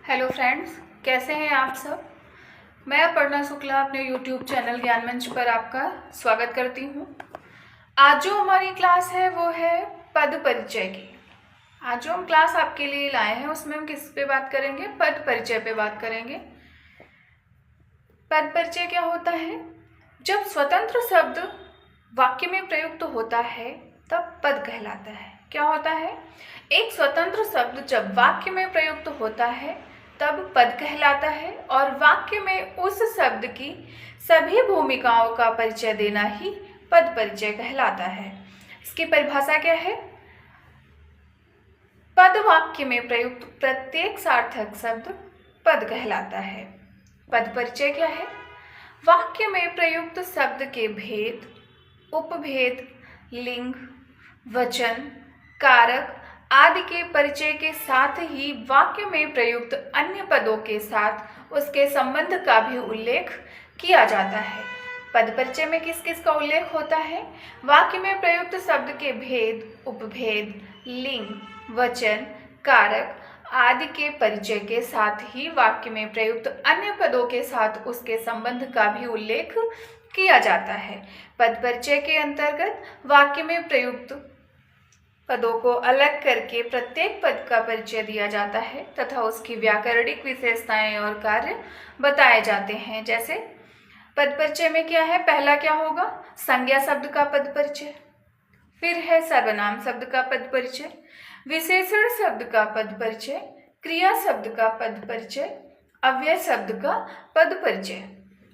Hello friends, कैसे हैं आप सब। मैं अपर्णा शुक्ला अपने यूट्यूब चैनल ज्ञान मंच पर आपका स्वागत करती हूँ। आज जो हमारी क्लास है वो है पद परिचय की। आज जो हम क्लास आपके लिए लाए हैं उसमें हम किस पे बात करेंगे? पद परिचय पे बात करेंगे। पद परिचय क्या होता है? जब स्वतंत्र शब्द वाक्य में प्रयुक्त होता है तब पद कहलाता है। क्या होता है? एक स्वतंत्र शब्द जब वाक्य में प्रयुक्त होता है तब पद कहलाता है और वाक्य में उस शब्द की सभी भूमिकाओं का परिचय देना ही पद परिचय कहलाता है। इसकी परिभाषा क्या है? पद वाक्य में प्रयुक्त प्रत्येक सार्थक शब्द पद कहलाता है। पद परिचय क्या है? वाक्य में प्रयुक्त शब्द के भेद, उपभेद, लिंग, वचन, कारक आदि के परिचय के साथ ही वाक्य में प्रयुक्त अन्य पदों के साथ उसके संबंध का भी उल्लेख किया जाता है। पद परिचय में किस किस का उल्लेख होता है? वाक्य में प्रयुक्त शब्द के भेद, उपभेद, लिंग, वचन, कारक आदि के परिचय के साथ ही वाक्य में प्रयुक्त अन्य पदों के साथ उसके संबंध का भी उल्लेख किया जाता है। पद परिचय के अंतर्गत वाक्य में प्रयुक्त पदों को अलग करके प्रत्येक पद का परिचय दिया जाता है तथा उसकी व्याकरणिक विशेषताएं और कार्य बताए जाते हैं। जैसे पद परिचय में क्या है? पहला क्या होगा? संज्ञा शब्द का पद परिचय, फिर है सर्वनाम शब्द का पद परिचय, विशेषण शब्द का पद परिचय, क्रिया शब्द का पद परिचय, अव्यय शब्द का पद परिचय।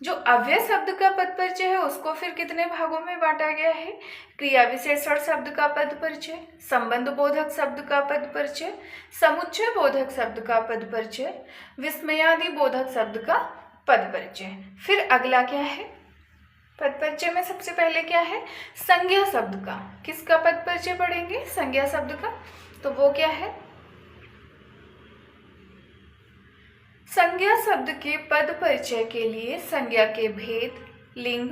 जो अव्यय शब्द का पद परिचय है उसको फिर कितने भागों में बांटा गया है? क्रिया विशेषण शब्द का पद परिचय, संबंध बोधक शब्द का पद परिचय, समुच्चय बोधक शब्द का पद परिचय, विस्मयादि बोधक शब्द का पद परिचय। फिर अगला क्या है? पद परिचय में सबसे पहले क्या है? संज्ञा शब्द का। किसका पद परिचय पढ़ेंगे? संज्ञा शब्द का। तो वो क्या है? संज्ञा शब्द के पद परिचय के लिए संज्ञा के भेद, लिंग,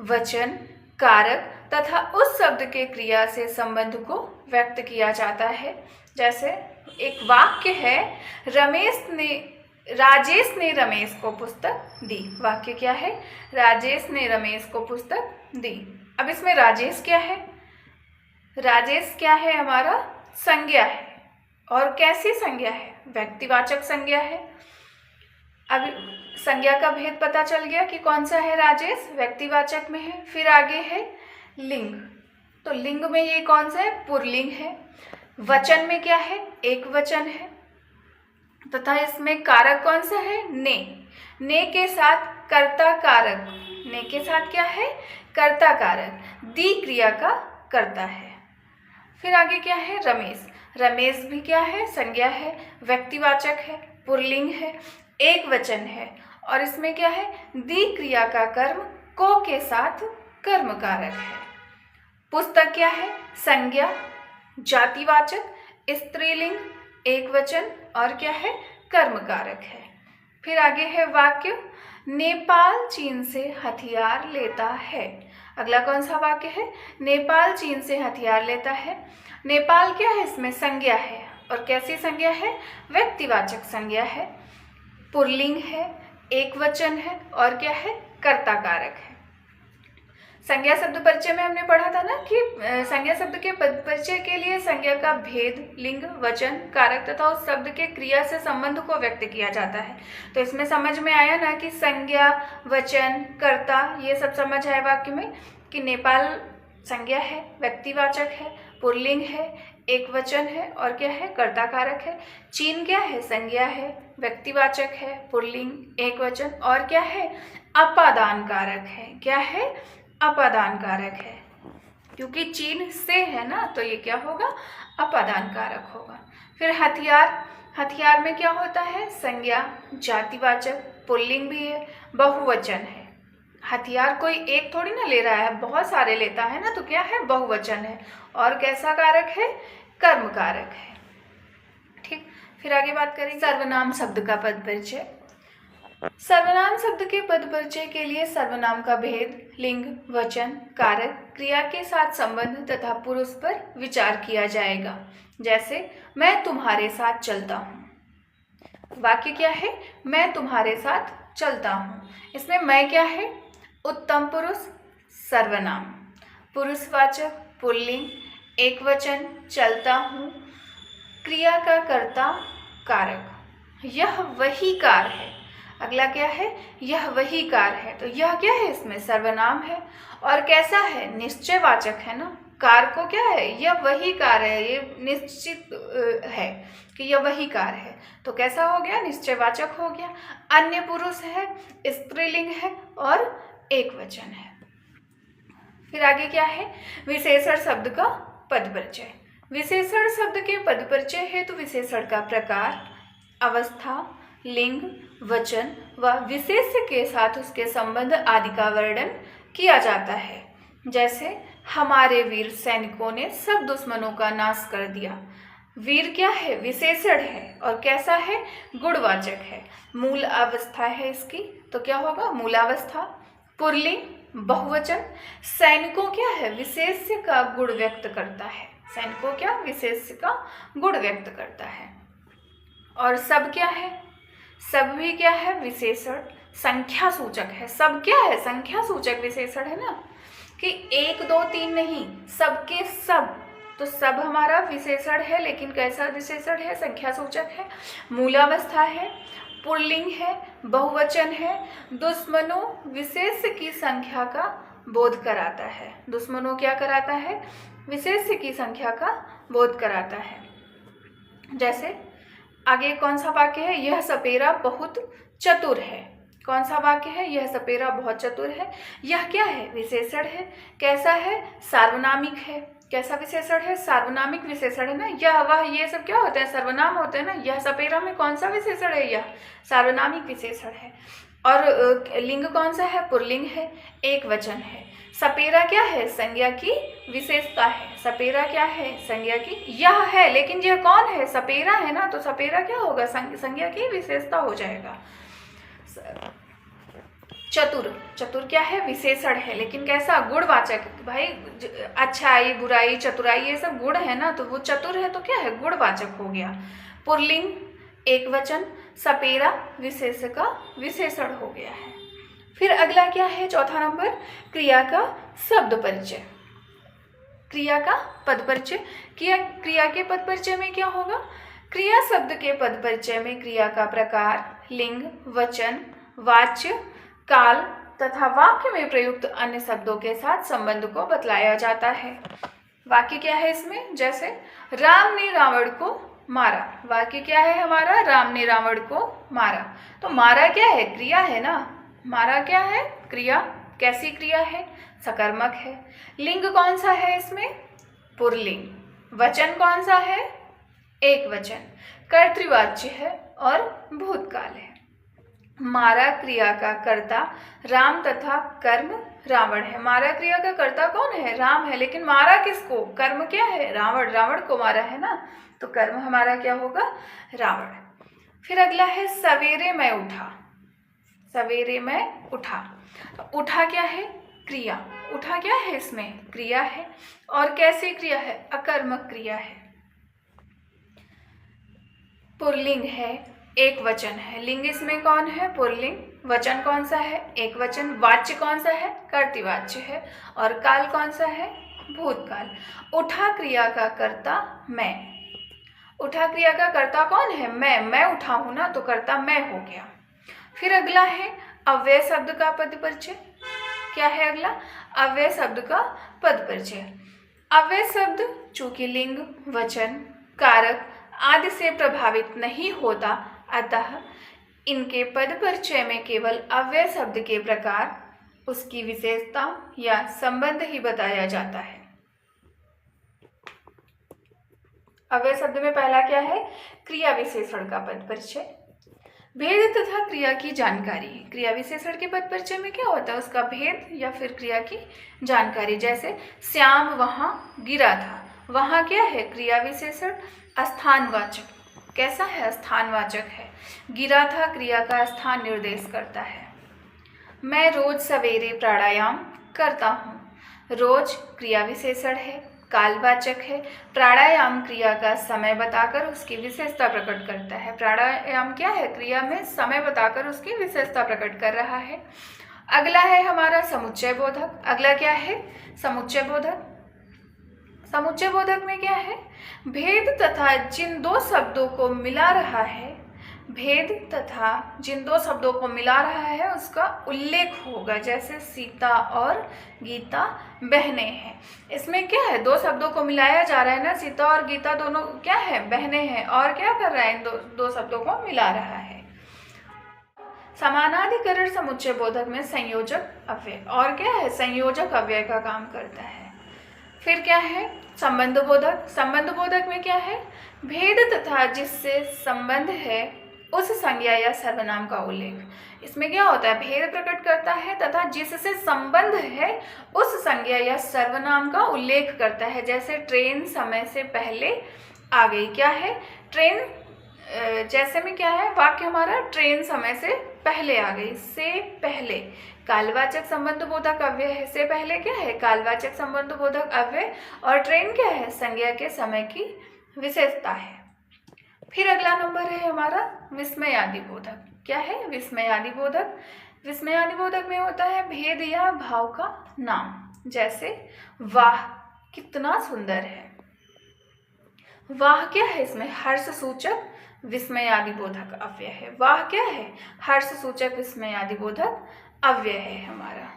वचन, कारक तथा उस शब्द के क्रिया से संबंध को व्यक्त किया जाता है। जैसे एक वाक्य है, राजेश ने रमेश को पुस्तक दी। वाक्य क्या है? राजेश ने रमेश को पुस्तक दी। अब इसमें राजेश क्या है? राजेश क्या है? हमारा संज्ञा है। और कैसी संज्ञा है? व्यक्तिवाचक संज्ञा है। अब संज्ञा का भेद पता चल गया कि कौन सा है? राजेश व्यक्तिवाचक में है। फिर आगे है लिंग। तो लिंग में ये कौन सा है? पुल्लिंग है। वचन में क्या है? एक वचन है। तथा इसमें कारक कौन सा है? ने के साथ कर्ता कारक। ने के साथ क्या है? कर्ता कारक। दी क्रिया का कर्ता है। फिर आगे क्या है? रमेश। रमेश भी क्या है? संज्ञा है, व्यक्तिवाचक है, पुल्लिंग है, एक वचन है। और इसमें क्या है? दी क्रिया का कर्म को के साथ कर्म कारक है। पुस्तक क्या है? संज्ञा, जातिवाचक, स्त्रीलिंग, एक वचन और क्या है? कर्म कारक है। फिर आगे है वाक्य, नेपाल चीन से हथियार लेता है। अगला कौन सा वाक्य है? नेपाल चीन से हथियार लेता है। नेपाल क्या है? इसमें संज्ञा है। और कैसी संज्ञा है? व्यक्तिवाचक संज्ञा है, पुल्लिंग है, एक वचन है और क्या है? कर्ता कारक है। संज्ञा शब्द परिचय में हमने पढ़ा था ना कि संज्ञा शब्द के पद परिचय के लिए संज्ञा का भेद, लिंग, वचन, कारक तथा उस शब्द के क्रिया से संबंध को व्यक्त किया जाता है। तो इसमें समझ में आया ना कि संज्ञा, वचन, कर्ता ये सब समझ आए वाक्य में कि नेपाल संज्ञा है, व्यक्तिवाचक है, पुल्लिंग है, एक वचन है और क्या है? कर्ता कारक है। चीन क्या है? संज्ञा है, व्यक्तिवाचक है, पुल्लिंग, एक वचन और क्या है? अपादान कारक है। क्या है? अपादान कारक है। क्योंकि चीन से है ना, तो ये क्या होगा? अपादान कारक होगा। फिर हथियार। हथियार में क्या होता है? संज्ञा, जातिवाचक, पुल्लिंग भी है, बहुवचन है। हथियार कोई एक थोड़ी ना ले रहा है, बहुत सारे लेता है ना, तो क्या है? बहुवचन है। और कैसा कारक है? कर्म कारक है। ठीक। फिर आगे बात करेंगे सर्वनाम शब्द का पद परिचय। सर्वनाम शब्द के पद परिचय के लिए सर्वनाम का भेद, लिंग, वचन, कारक, क्रिया के साथ संबंध तथा पुरुष पर विचार किया जाएगा। जैसे मैं तुम्हारे साथ चलता हूँ। वाक्य क्या है, मैं तुम्हारे साथ चलता हूँ। इसमें मैं क्या है, उत्तम पुरुष सर्वनाम, पुरुषवाचक पुल्लिंग, एक वचन चलता हूँ, क्रिया का कर्ता कारक, यह वही कार है। अगला क्या है, यह वही कार है, तो यह क्या है, इसमें सर्वनाम है और कैसा है, निश्चयवाचक है ना। कार को क्या है, यह वही कार है, ये निश्चित है कि यह वही कार है, तो कैसा हो गया, निश्चयवाचक हो गया। अन्य पुरुष है, स्त्रीलिंग है और एक वचन है। फिर आगे क्या है, विशेषण शब्द का पद परिचय। विशेषण शब्द के पद परिचय हेतु विशेषण का प्रकार, अवस्था, लिंग, वचन व विशेष्य के साथ उसके संबंध आदि का वर्णन किया जाता है। जैसे हमारे वीर सैनिकों ने सब दुश्मनों का नाश कर दिया। वीर क्या है, विशेषण है और कैसा है, गुणवाचक है। मूल अवस्था है इसकी, तो क्या होगा, मूलावस्था। पुल्लिंग बहुवचन, सैनिकों क्या है, विशेष्य का गुण व्यक्त करता है। सैनिकों क्या, विशेष्य का गुण व्यक्त करता है। और सब क्या है, सब भी क्या है, विशेषण संख्या सूचक है। सब क्या है, संख्या सूचक विशेषण है ना, कि 1 2 3 नहीं, सबके सब, तो सब हमारा विशेषण है, लेकिन कैसा विशेषण है, संख्या सूचक है। मूलावस्था है, पुल्लिंग है, बहुवचन है, दुश्मनों विशेष्य की संख्या का बोध कराता है। दुश्मनों क्या कराता है, विशेष्य की संख्या का बोध कराता है। जैसे आगे कौन सा वाक्य है, यह सपेरा बहुत चतुर है। कौन सा वाक्य है, यह सपेरा बहुत चतुर है। यह क्या है, विशेषण है, कैसा है, सार्वनामिक है। कैसा विशेषण है, सार्वनामिक विशेषण है ना। यह वह ये सब क्या होते हैं, सर्वनाम होते हैं ना। यह सपेरा में कौन सा विशेषण है, यह सार्वनामिक विशेषण है। और लिंग कौन सा है, पुल्लिंग है, एक वचन है। सपेरा क्या है, संज्ञा की विशेषता है। सपेरा क्या है, संज्ञा की, यह है, लेकिन यह कौन है, सपेरा है ना, तो सपेरा क्या होगा, संज्ञा की विशेषता हो जाएगा। चतुर, चतुर क्या है, विशेषण है, लेकिन कैसा, गुणवाचक। भाई अच्छाई बुराई चतुराई ये सब गुण है ना, तो वो चतुर है तो क्या है, गुणवाचक हो गया। पुल्लिंग एक वचन, सपेरा विशेष का विशेषण हो गया है। फिर अगला क्या है, चौथा नंबर, क्रिया का शब्द परिचय। क्रिया का पद परिचय। क्रिया के पद परिचय में क्या होगा, क्रिया शब्द के पद परिचय में क्रिया का प्रकार, लिंग, वचन, वाच्य, काल तथा वाक्य में प्रयुक्त अन्य शब्दों के साथ संबंध को बतलाया जाता है। वाक्य क्या है इसमें, जैसे राम ने रावण को मारा। वाक्य क्या है हमारा, राम ने रावण को मारा। तो मारा क्या है, क्रिया है ना। मारा क्या है, क्रिया। कैसी क्रिया है, सकर्मक है। लिंग कौन सा है इसमें, पुल्लिंग। वचन कौन सा है, एक वचन। कर्तृवाच्य है और भूतकाल है। मारा क्रिया का कर्ता राम तथा कर्म रावण है। मारा क्रिया का कर्ता कौन है, राम है, लेकिन मारा किसको, कर्म क्या है, रावण। रावण को मारा है ना, तो कर्म हमारा क्या होगा, रावण। फिर अगला है सवेरे मैं उठा। सवेरे मैं उठा, तो उठा क्या है, क्रिया। उठा क्या है, इसमें क्रिया है और कैसी क्रिया है, अकर्मक क्रिया है। पुल्लिंग है, एक वचन है। लिंग इसमें कौन है, पुल्लिंग। वचन कौन सा है, एक वचन। वाच्य कौन सा है, कर्तृवाच्य है। और काल कौन सा है, भूतकाल। उठा क्रिया का कर्ता मैं। उठा क्रिया का कर्ता कौन है, मैं उठा हूं ना, तो कर्ता मैं हो गया। फिर अगला है अव्यय शब्द का पद परिचय। क्या है अगला, अव्यय शब्द का पद परिचय। अव्यय शब्द चूंकि लिंग, वचन, कारक आदि से प्रभावित नहीं होता, अतः इनके पद परिचय में केवल अव्यय शब्द के प्रकार, उसकी विशेषता या संबंध ही बताया जाता है। अव्यय शब्द में पहला क्या है, क्रिया विशेषण का पद परिचय। भेद तथा क्रिया की जानकारी। क्रिया विशेषण के पद परिचय में क्या होता है, उसका भेद या फिर क्रिया की जानकारी। जैसे श्याम वहां गिरा था। वहां क्या है, क्रिया विशेषण, स्थानवाचक। कैसा है, स्थानवाचक है। गिरा था क्रिया का स्थान निर्देश करता है। मैं रोज सवेरे प्राणायाम करता हूँ। रोज क्रिया विशेषण है, कालवाचक है। प्राणायाम क्रिया का समय बताकर उसकी विशेषता प्रकट करता है। प्राणायाम क्या है? क्रिया में समय बताकर उसकी विशेषता प्रकट कर रहा है। अगला है हमारा समुच्चय बोधक। अगला क्या है? समुच्चय बोधक। समुच्चय बोधक में क्या है? भेद तथा जिन दो शब्दों को मिला रहा है, भेद तथा जिन दो शब्दों को मिला रहा है उसका उल्लेख होगा। जैसे सीता और गीता बहनें हैं। इसमें क्या है? दो शब्दों को मिलाया जा रहा है ना, सीता और गीता दोनों क्या है? बहनें हैं। और क्या कर रहा है? इन दो शब्दों को मिला रहा है। समानाधिकरण समुच्चय बोधक में संयोजक अव्यय, और क्या है? संयोजक अव्यय का काम करता है। फिर क्या है? संबंध बोधक। संबंध बोधक में क्या है? भेद तथा जिससे संबंध है उस संज्ञा या सर्वनाम का उल्लेख। इसमें क्या होता है? भेद प्रकट करता है तथा जिससे संबंध है उस संज्ञा या सर्वनाम का उल्लेख करता है। जैसे ट्रेन समय से पहले आ गई। क्या है? ट्रेन जैसे में क्या है? वाक्य हमारा ट्रेन समय से पहले आ गई। से पहले कालवाचक संबंध बोधक अव्यय है। से पहले क्या है? कालवाचक संबंध बोधक अव्यय। और ट्रेन क्या है? संज्ञा के समय की विशेषता है। फिर अगला नंबर है हमारा विस्मयादि बोधक। क्या है? विस्मयादि बोधक। विस्मयादि बोधक में होता है भेद या भाव का नाम। जैसे वाह कितना सुंदर है। वाह क्या है? इसमें हर्ष सूचक विस्मयादि बोधक अव्यय है। वाह क्या है? हर्ष सूचक विस्मयादि बोधक अव्यय है हमारा।